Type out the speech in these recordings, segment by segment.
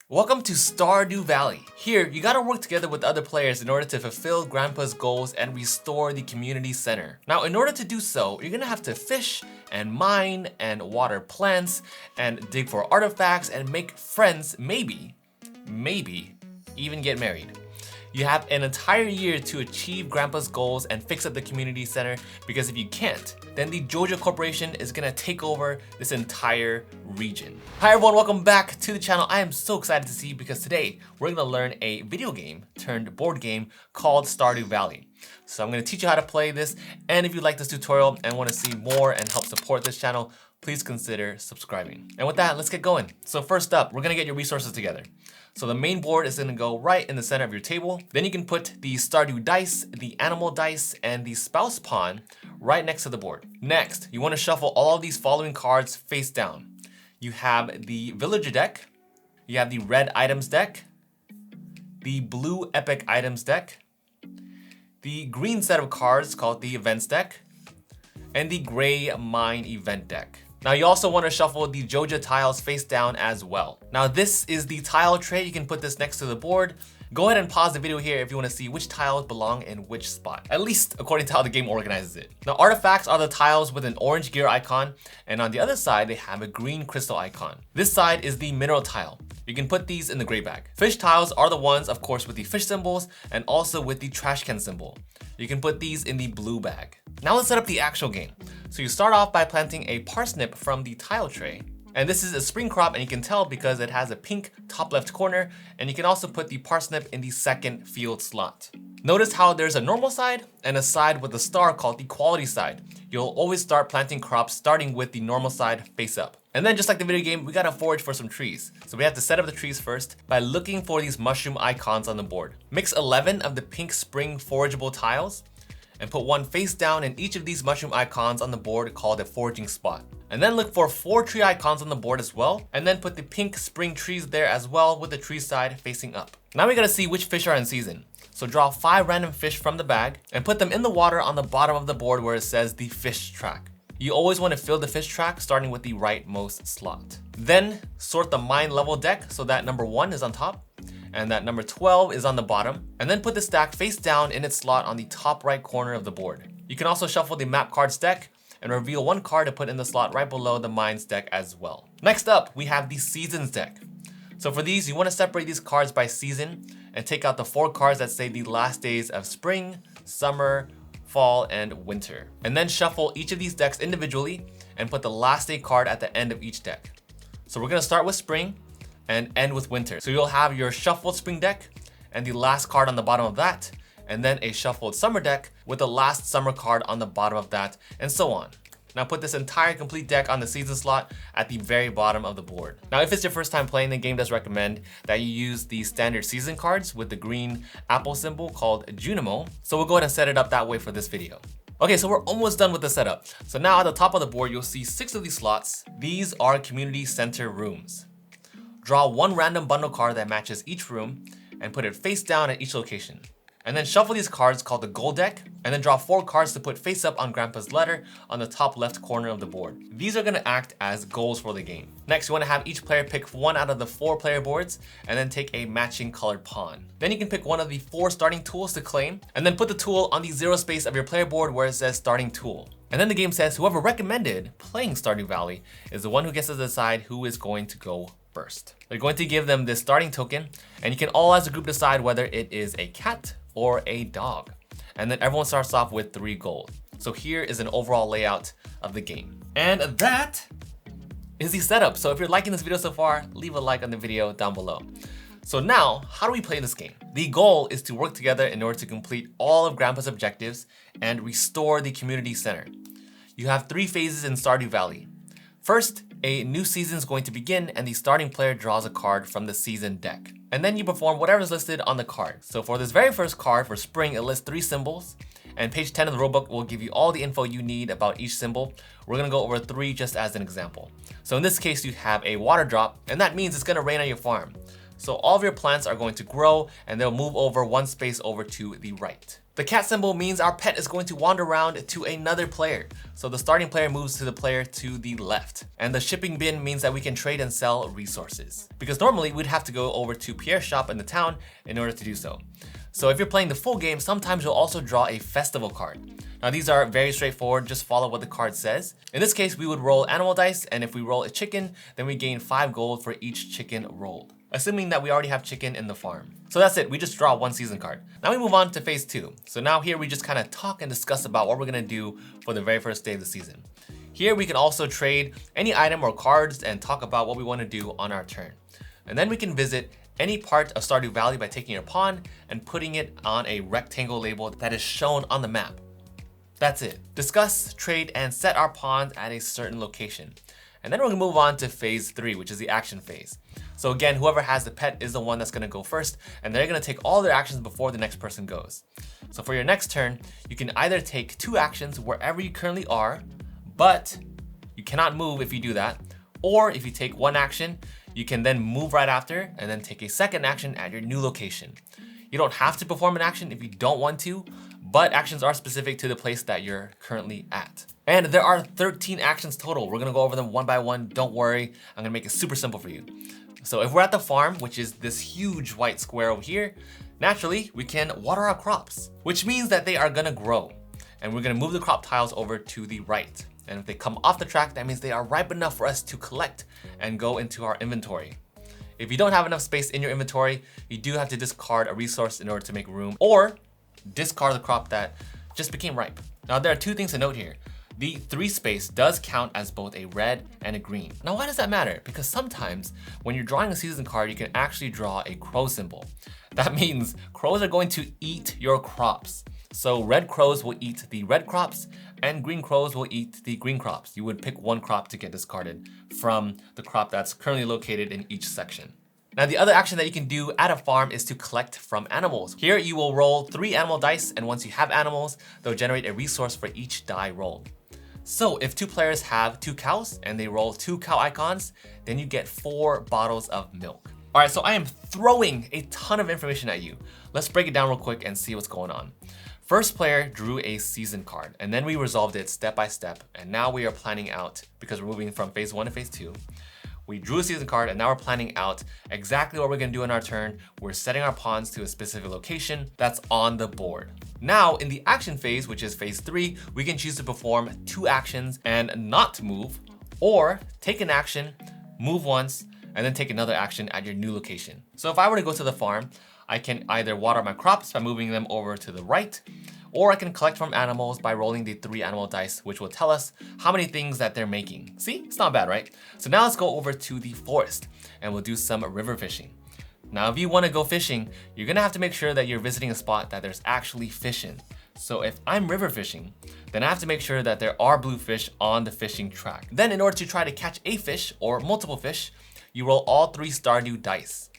Welcome to Stardew Valley. Here, you gotta work together with other players in order to fulfill Grandpa's goals and restore the community center. Now, in order to do so, you're gonna have to fish and mine and water plants and dig for artifacts and make friends, maybe even get married. You have an entire year to achieve Grandpa's goals and fix up the community center, because if you can't, then the Joja Corporation is gonna take over this entire region. Hi everyone, welcome back to the channel. I am so excited to see you because today we're gonna learn a video game turned board game called Stardew Valley. So I'm gonna teach you how to play this, and if you like this tutorial and wanna see more and help support this channel, please consider subscribing. And with that, let's get going. So first up, we're gonna get your resources together. So the main board is gonna go right in the center of your table. Then you can put the Stardew dice, the animal dice, and the spouse pawn right next to the board. Next, you wanna shuffle all of these following cards face down. You have the villager deck, you have the red items deck, the blue epic items deck, the green set of cards called the events deck, and the gray mine event deck. Now you also want to shuffle the Joja tiles face down as well. Now this is the tile tray. You can put this next to the board. Go ahead and pause the video here if you want to see which tiles belong in which spot, at least according to how the game organizes it. Now artifacts are the tiles with an orange gear icon, and on the other side they have a green crystal icon. This side is the mineral tile. You can put these in the gray bag. Fish tiles are the ones, of course, with the fish symbols and also with the trash can symbol. You can put these in the blue bag. Now let's set up the actual game. So you start off by planting a parsnip from the tile tray. And this is a spring crop, and you can tell because it has a pink top left corner, and you can also put the parsnip in the second field slot. Notice how there's a normal side and a side with a star called the quality side. You'll always start planting crops starting with the normal side face up. And then just like the video game, we gotta forage for some trees. So we have to set up the trees first by looking for these mushroom icons on the board. Mix 11 of the pink spring forageable tiles and put one face down in each of these mushroom icons on the board called a foraging spot. And then look for 4 tree icons on the board as well, and then put the pink spring trees there as well with the tree side facing up. Now we gotta see which fish are in season. So draw 5 random fish from the bag and put them in the water on the bottom of the board where it says the fish track. You always want to fill the fish track starting with the rightmost slot. Then sort the mine level deck so that number 1 is on top and that number 12 is on the bottom, and then put the stack face down in its slot on the top right corner of the board. You can also shuffle the map cards deck and reveal 1 card to put in the slot right below the mines deck as well. Next up, we have the seasons deck. So for these, you want to separate these cards by season and take out the 4 cards that say the last days of spring, summer, fall, and winter. And then shuffle each of these decks individually and put the last day card at the end of each deck. So we're gonna start with spring and end with winter. So you'll have your shuffled spring deck and the last card on the bottom of that, and then a shuffled summer deck with the last summer card on the bottom of that, and so on. Now put this entire complete deck on the season slot at the very bottom of the board. Now if it's your first time playing, the game does recommend that you use the standard season cards with the green apple symbol called Junimo. So we'll go ahead and set it up that way for this video. Okay, so we're almost done with the setup. So now at the top of the board, you'll see 6 of these slots. These are community center rooms. Draw 1 random bundle card that matches each room and put it face down at each location. And then shuffle these cards called the goal deck, and then draw 4 cards to put face up on Grandpa's letter on the top left corner of the board. These are gonna act as goals for the game. Next, you wanna have each player pick 1 out of the 4 player boards and then take a matching colored pawn. Then you can pick 1 of the 4 starting tools to claim, and then put the tool on the 0 space of your player board where it says starting tool. And then the game says whoever recommended playing Stardew Valley is the one who gets to decide who is going to go first. They're going to give them this starting token, and you can all as a group decide whether it is a cat or a dog. And then everyone starts off with 3 gold. So here is an overall layout of the game. And that is the setup. So if you're liking this video so far, leave a like on the video down below. So now, how do we play this game? The goal is to work together in order to complete all of Grandpa's objectives and restore the community center. You have 3 phases in Stardew Valley. First, a new season is going to begin, and the starting player draws a card from the season deck. And then you perform whatever is listed on the card. So for this very first card, for spring, it lists 3 symbols, and page 10 of the rulebook will give you all the info you need about each symbol. We're gonna go over 3 just as an example. So in this case, you have a water drop, and that means it's gonna rain on your farm. So all of your plants are going to grow, and they'll move over 1 space over to the right. The cat symbol means our pet is going to wander around to another player. So the starting player moves to the player to the left. And the shipping bin means that we can trade and sell resources. Because normally we'd have to go over to Pierre's shop in the town in order to do so. So if you're playing the full game, sometimes you'll also draw a festival card. Now these are very straightforward, just follow what the card says. In this case, we would roll animal dice, and if we roll a chicken, then we gain 5 gold for each chicken rolled, assuming that we already have chicken in the farm. So that's it, we just draw 1 season card. Now we move on to phase 2. So now here we just kind of talk and discuss about what we're gonna do for the very first day of the season. Here we can also trade any item or cards and talk about what we wanna do on our turn. And then we can visit any part of Stardew Valley by taking your pawn and putting it on a rectangle label that is shown on the map. That's it. Discuss, trade, and set our pawns at a certain location. And then we're gonna move on to phase 3, which is the action phase. So again, whoever has the pet is the one that's gonna go first, and they're gonna take all their actions before the next person goes. So for your next turn, you can either take 2 actions wherever you currently are, but you cannot move if you do that, or if you take 1 action, you can then move right after and then take a second action at your new location. You don't have to perform an action if you don't want to, but actions are specific to the place that you're currently at. And there are 13 actions total. We're gonna go over them one by one. Don't worry, I'm gonna make it super simple for you. So if we're at the farm, which is this huge white square over here, naturally we can water our crops, which means that they are gonna grow. And we're gonna move the crop tiles over to the right. And if they come off the track, that means they are ripe enough for us to collect and go into our inventory. If you don't have enough space in your inventory, you do have to discard a resource in order to make room, or discard the crop that just became ripe. Now there are 2 things to note here. The 3 space does count as both a red and a green. Now why does that matter? Because sometimes when you're drawing a season card, you can actually draw a crow symbol. That means crows are going to eat your crops. So red crows will eat the red crops and green crows will eat the green crops. You would pick 1 crop to get discarded from the crop that's currently located in each section. Now the other action that you can do at a farm is to collect from animals. Here you will roll 3 animal dice, and once you have animals, they'll generate a resource for each die rolled. So if 2 players have 2 cows and they roll 2 cow icons, then you get 4 bottles of milk. All right, so I am throwing a ton of information at you. Let's break it down real quick and see what's going on. First player drew a season card, and then we resolved it step by step, and now we are planning out, because we're moving from phase 1 to phase 2, we drew a season card, and now we're planning out exactly what we're gonna do in our turn. We're setting our pawns to a specific location that's on the board. Now, in the action phase, which is phase 3, we can choose to perform 2 actions and not move, or take an action, move once, and then take another action at your new location. So if I were to go to the farm, I can either water my crops by moving them over to the right, or I can collect from animals by rolling the 3 animal dice, which will tell us how many things that they're making. See, it's not bad, right? So now let's go over to the forest and we'll do some river fishing. Now, if you want to go fishing, you're gonna have to make sure that you're visiting a spot that there's actually fish in. So if I'm river fishing, then I have to make sure that there are blue fish on the fishing track. Then in order to try to catch a fish or multiple fish, you roll all 3 Stardew dice,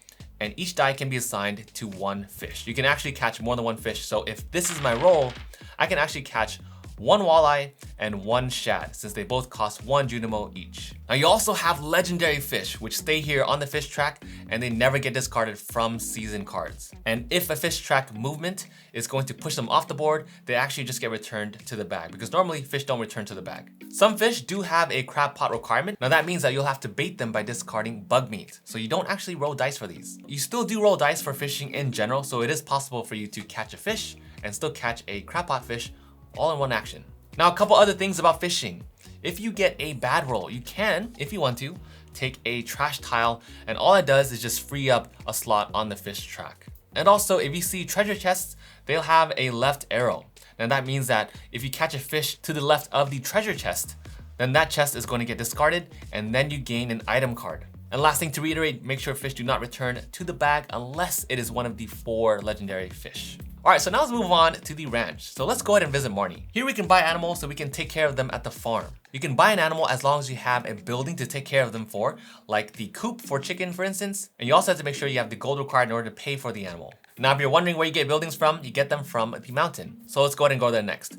and each die can be assigned to 1 fish. You can actually catch more than 1 fish. So if this is my roll, I can actually catch 1 walleye and 1 shad, since they both cost 1 Junimo each. Now you also have legendary fish, which stay here on the fish track and they never get discarded from season cards. And if a fish track movement is going to push them off the board, they actually just get returned to the bag, because normally fish don't return to the bag. Some fish do have a crab pot requirement. Now that means that you'll have to bait them by discarding bug meat. So you don't actually roll dice for these. You still do roll dice for fishing in general, so it is possible for you to catch a fish and still catch a crab pot fish all in 1 action. Now, a couple other things about fishing. If you get a bad roll, you can, if you want to, take a trash tile, and all it does is just free up a slot on the fish track. And also, if you see treasure chests, they'll have a left arrow. And that means that if you catch a fish to the left of the treasure chest, then that chest is going to get discarded, and then you gain an item card. And last thing to reiterate, make sure fish do not return to the bag unless it is one of the 4 legendary fish. All right, so now let's move on to the ranch. So let's go ahead and visit Marnie. Here we can buy animals so we can take care of them at the farm. You can buy an animal as long as you have a building to take care of them for, like the coop for chicken, for instance. And you also have to make sure you have the gold required in order to pay for the animal. Now, if you're wondering where you get buildings from, you get them from the mountain. So let's go ahead and go there next.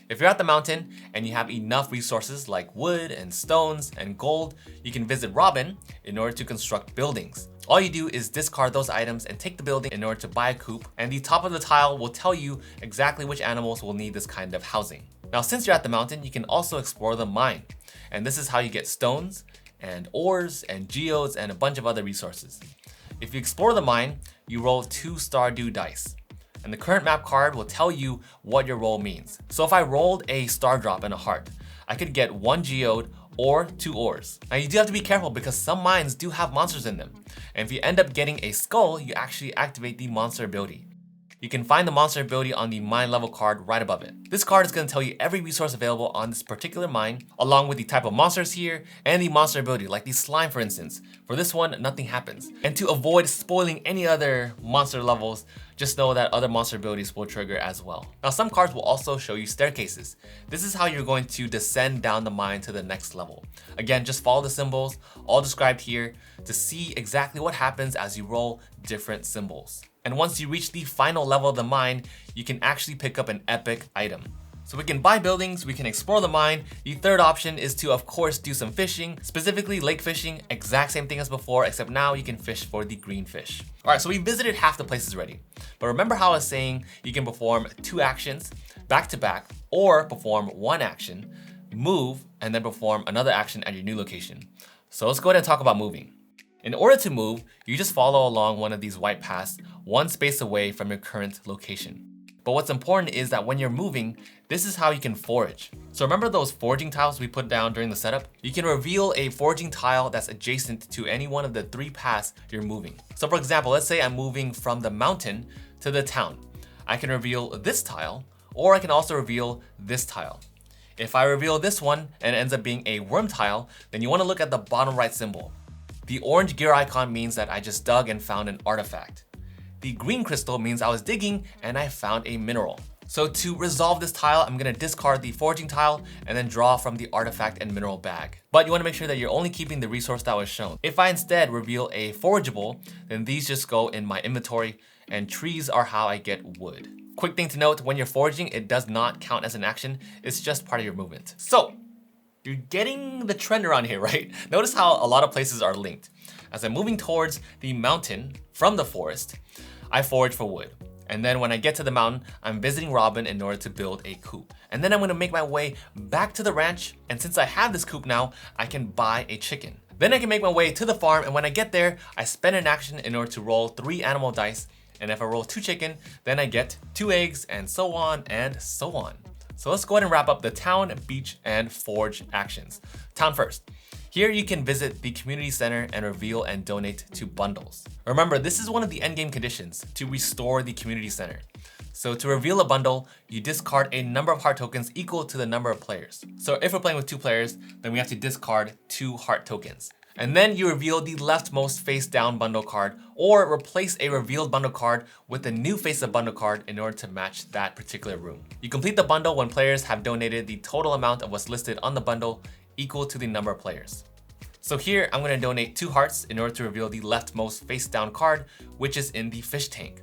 If you're at the mountain and you have enough resources like wood and stones and gold, you can visit Robin in order to construct buildings. All you do is discard those items and take the building in order to buy a coop, and the top of the tile will tell you exactly which animals will need this kind of housing. Now, since you're at the mountain, you can also explore the mine, and this is how you get stones and ores and geodes and a bunch of other resources. If you explore the mine, you roll 2 Stardew dice, and the current map card will tell you what your roll means. So if I rolled a star drop and a heart, I could get 1 geode or 2 ores. Now you do have to be careful because some mines do have monsters in them, and if you end up getting a skull, you actually activate the monster ability. You can find the monster ability on the mine level card right above it. This card is going to tell you every resource available on this particular mine, along with the type of monsters here and the monster ability, like the slime for instance. For this one, nothing happens. And to avoid spoiling any other monster levels, just know that other monster abilities will trigger as well. Now some cards will also show you staircases. This is how you're going to descend down the mine to the next level. Again, just follow the symbols, all described here, to see exactly what happens as you roll different symbols. And once you reach the final level of the mine, you can actually pick up an epic item. So we can buy buildings, we can explore the mine. The third option is to, of course, do some fishing, specifically lake fishing, exact same thing as before, except now you can fish for the green fish. All right, so we visited half the places already. But remember how I was saying you can perform 2 actions back to back, or perform 1 action, move, and then perform another action at your new location. So let's go ahead and talk about moving. In order to move, you just follow along one of these white paths, 1 space away from your current location. But what's important is that when you're moving, this is how you can forage. So remember those foraging tiles we put down during the setup? You can reveal a foraging tile that's adjacent to any one of the 3 paths you're moving. So for example, let's say I'm moving from the mountain to the town. I can reveal this tile, or I can also reveal this tile. If I reveal this one and it ends up being a worm tile, then you want to look at the bottom right symbol. The orange gear icon means that I just dug and found an artifact. The green crystal means I was digging and I found a mineral. So to resolve this tile, I'm gonna discard the foraging tile and then draw from the artifact and mineral bag. But you wanna make sure that you're only keeping the resource that was shown. If I instead reveal a forageable, then these just go in my inventory, and trees are how I get wood. Quick thing to note, when you're foraging, it does not count as an action, it's just part of your movement. So, you're getting the trend around here, right? Notice how a lot of places are linked. As I'm moving towards the mountain from the forest, I forage for wood. And then when I get to the mountain, I'm visiting Robin in order to build a coop. And then I'm gonna make my way back to the ranch, and since I have this coop now, I can buy a chicken. Then I can make my way to the farm, and when I get there, I spend an action in order to roll 3 animal dice, and if I roll 2 chicken, then I get 2 eggs, and so on and so on. So let's go ahead and wrap up the town, beach, and forge actions. Town first. Here you can visit the community center and reveal and donate to bundles. Remember, this is one of the endgame conditions to restore the community center. So to reveal a bundle, you discard a number of heart tokens equal to the number of players. So if we're playing with 2 players, then we have to discard 2 heart tokens. And then you reveal the leftmost face down bundle card, or replace a revealed bundle card with a new face up bundle card in order to match that particular room. You complete the bundle when players have donated the total amount of what's listed on the bundle equal to the number of players. So here I'm gonna donate 2 hearts in order to reveal the leftmost face down card, which is in the fish tank.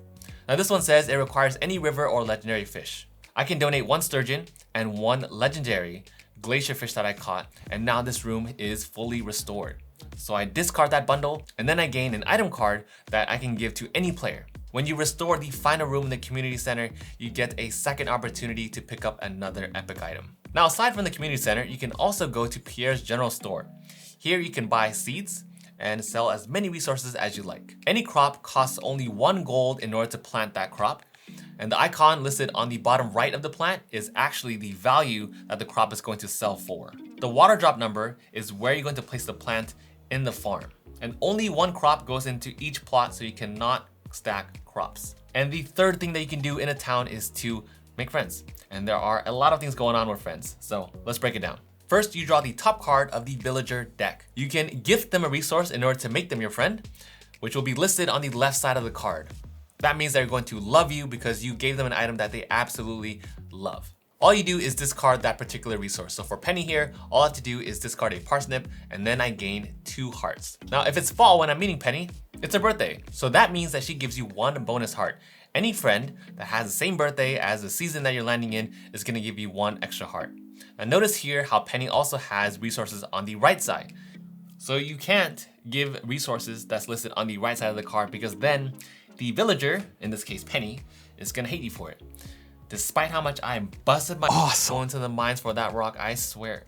Now this one says it requires any river or legendary fish. I can donate 1 sturgeon and 1 legendary glacier fish that I caught, and now this room is fully restored. So I discard that bundle, and then I gain an item card that I can give to any player. When you restore the final room in the community center, you get a second opportunity to pick up another epic item. Now aside from the community center, you can also go to Pierre's General Store. Here you can buy seeds and sell as many resources as you like. Any crop costs only 1 gold in order to plant that crop, and the icon listed on the bottom right of the plant is actually the value that the crop is going to sell for. The water drop number is where you're going to place the plant in the farm, and only 1 crop goes into each plot, so you cannot stack crops. And the third thing that you can do in a town is to make friends, and there are a lot of things going on with friends, so let's break it down. First, you draw the top card of the villager deck. You can gift them a resource in order to make them your friend, which will be listed on the left side of the card. That means they're going to love you because you gave them an item that they absolutely love. all you do is discard that particular resource. So for Penny here, all I have to do is discard a parsnip and then I gain 2 hearts. Now if it's fall when I'm meeting Penny, it's her birthday. So that means that she gives you 1 bonus heart. Any friend that has the same birthday as the season that you're landing in is gonna give you 1 extra heart. Now notice here how Penny also has resources on the right side. So you can't give resources that's listed on the right side of the card because then the villager, in this case Penny, is gonna hate you for it. Despite how much I busted my ass going to the mines for that rock, I swear.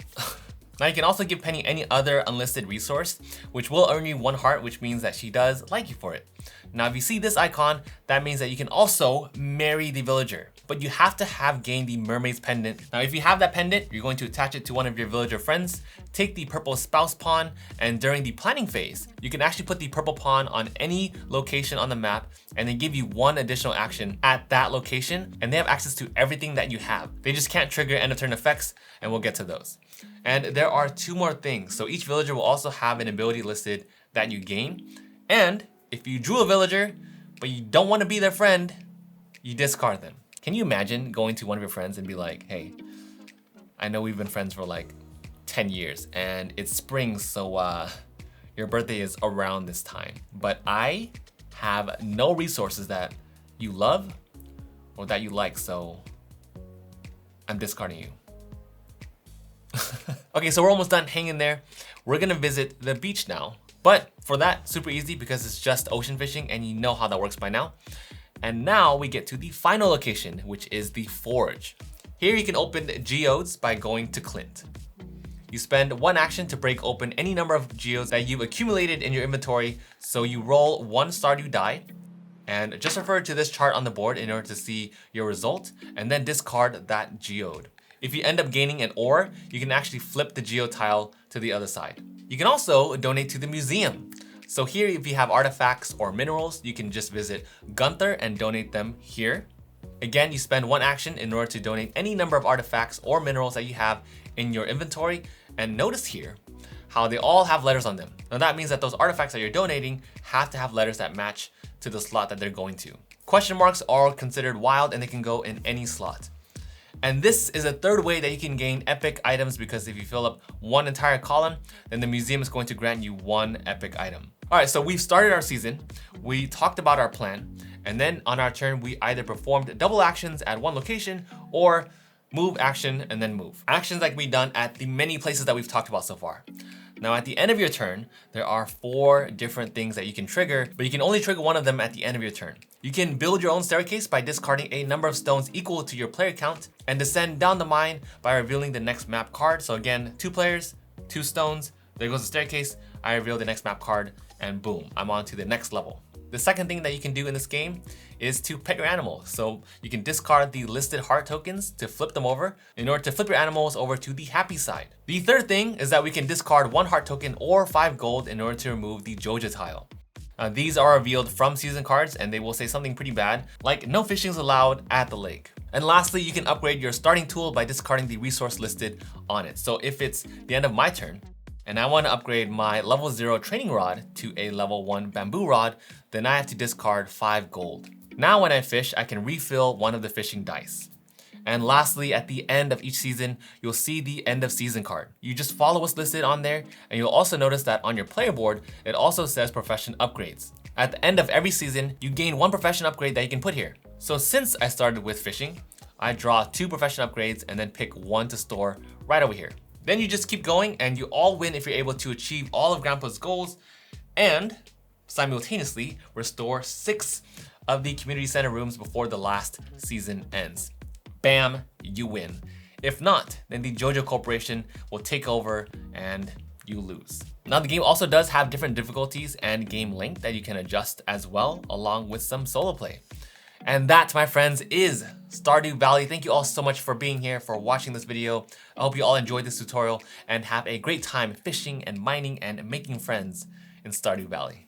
Now you can also give Penny any other unlisted resource, which will earn you 1 heart, which means that she does like you for it. Now if you see this icon, that means that you can also marry the villager, but you have to have gained the mermaid's pendant. Now if you have that pendant, you're going to attach it to one of your villager friends, take the purple spouse pawn, and during the planning phase, you can actually put the purple pawn on any location on the map and then give you 1 additional action at that location, and they have access to everything that you have. They just can't trigger end of turn effects, and we'll get to those. And there are 2 more things. So each villager will also have an ability listed that you gain, and if you drew a villager, but you don't want to be their friend, you discard them. Can you imagine going to one of your friends and be like, hey, I know we've been friends for like 10 years and it's spring, so your birthday is around this time, but I have no resources that you love or that you like, so I'm discarding you. Okay, so we're almost done. Hang in there. We're gonna visit the beach now. But for that, super easy because it's just ocean fishing and you know how that works by now. And now we get to the final location, which is the forge. Here you can open geodes by going to Clint. You spend 1 action to break open any number of geodes that you've accumulated in your inventory. So you roll 1 Stardew die and just refer to this chart on the board in order to see your result and then discard that geode. If you end up gaining an ore, you can actually flip the geo tile to the other side. You can also donate to the museum. So here, if you have artifacts or minerals, you can just visit Gunther and donate them here. Again, you spend 1 action in order to donate any number of artifacts or minerals that you have in your inventory. And notice here how they all have letters on them. Now that means that those artifacts that you're donating have to have letters that match to the slot that they're going to. Question marks are considered wild and they can go in any slot. And this is a 3rd way that you can gain epic items because if you fill up 1 entire column, then the museum is going to grant you 1 epic item. All right, so we've started our season. We talked about our plan. And then on our turn, we either performed double actions at 1 location or move action and then move. Actions like we've done at the many places that we've talked about so far. Now at the end of your turn, there are 4 different things that you can trigger, but you can only trigger 1 of them at the end of your turn. You can build your own staircase by discarding a number of stones equal to your player count and descend down the mine by revealing the next map card. So again, 2 players, 2 stones, there goes the staircase, I reveal the next map card, and boom, I'm on to the next level. The second thing that you can do in this game is to pet your animal. So you can discard the listed heart tokens to flip them over in order to flip your animals over to the happy side. The third thing is that we can discard 1 heart token or 5 gold in order to remove the Joja tile. These are revealed from season cards and they will say something pretty bad, like no fishing is allowed at the lake. And lastly, you can upgrade your starting tool by discarding the resource listed on it. So if it's the end of my turn, and I want to upgrade my level 0 training rod to a level 1 bamboo rod, then I have to discard 5 gold. Now when I fish, I can refill one of the fishing dice. And lastly, at the end of each season, you'll see the end of season card. You just follow what's listed on there, and you'll also notice that on your player board, it also says profession upgrades. At the end of every season, you gain 1 profession upgrade that you can put here. So since I started with fishing, I draw 2 profession upgrades and then pick 1 to store right over here. Then you just keep going and you all win if you're able to achieve all of Grandpa's goals and simultaneously restore 6 of the community center rooms before the last season ends. Bam, you win. If not, then the JoJo Corporation will take over and you lose. Now the game also does have different difficulties and game length that you can adjust as well, along with some solo play. And that, my friends, is Stardew Valley. Thank you all so much for being here, for watching this video. I hope you all enjoyed this tutorial and have a great time fishing and mining and making friends in Stardew Valley.